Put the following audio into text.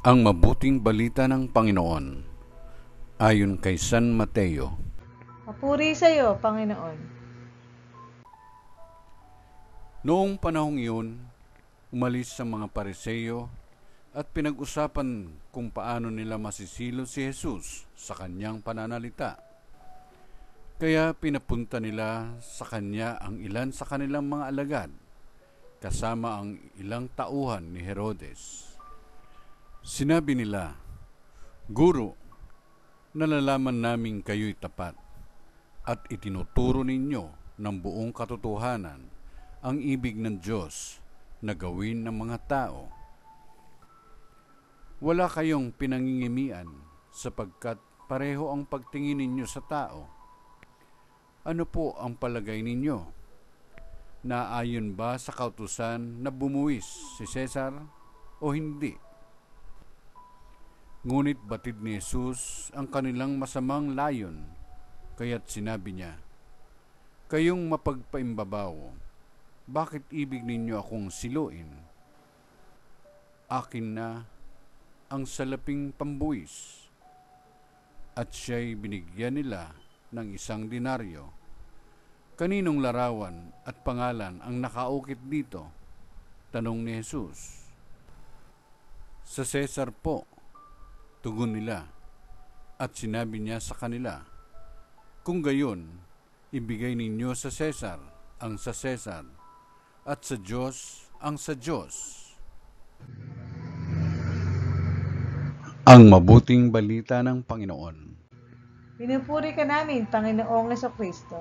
Ang mabuting balita ng Panginoon ayon kay San Mateo. Papuri sa iyo, Panginoon. Noong panahong iyon, umalis sa mga Pariseo at pinag-usapan kung paano nila masisilo si Jesus sa kanyang pananalita. Kaya pinapunta nila sa kanya ang ilan sa kanilang mga alagad, kasama ang ilang tauhan ni Herodes. Sinabi nila, "Guro, nalalaman naming kayo'y tapat at itinuturo ninyo ng buong katotohanan ang ibig ng Diyos na gawin ng mga tao. Wala kayong pinangingimian sapagkat pareho ang pagtingin ninyo sa tao. Ano po ang palagay ninyo? Naayon ba sa kautusan na bumuwis si Cesar o hindi?" Ngunit batid ni Jesus ang kanilang masamang layon, kaya't sinabi niya, "Kayong mapagpaimbabaw, bakit ibig ninyo akong siluin? Akin na ang salaping pambuwis." At siya'y binigyan nila ng 1 denaryo. "Kaninong larawan at pangalan ang nakaukit dito?" tanong ni Jesus. "Sa Cesar po," tugon nila. At sinabi niya sa kanila, "Kung gayon, ibigay ninyo sa Cesar ang sa Cesar, at sa Diyos ang sa Diyos." Ang mabuting balita ng Panginoon. Pinupuri ka namin, Panginoong Kristo.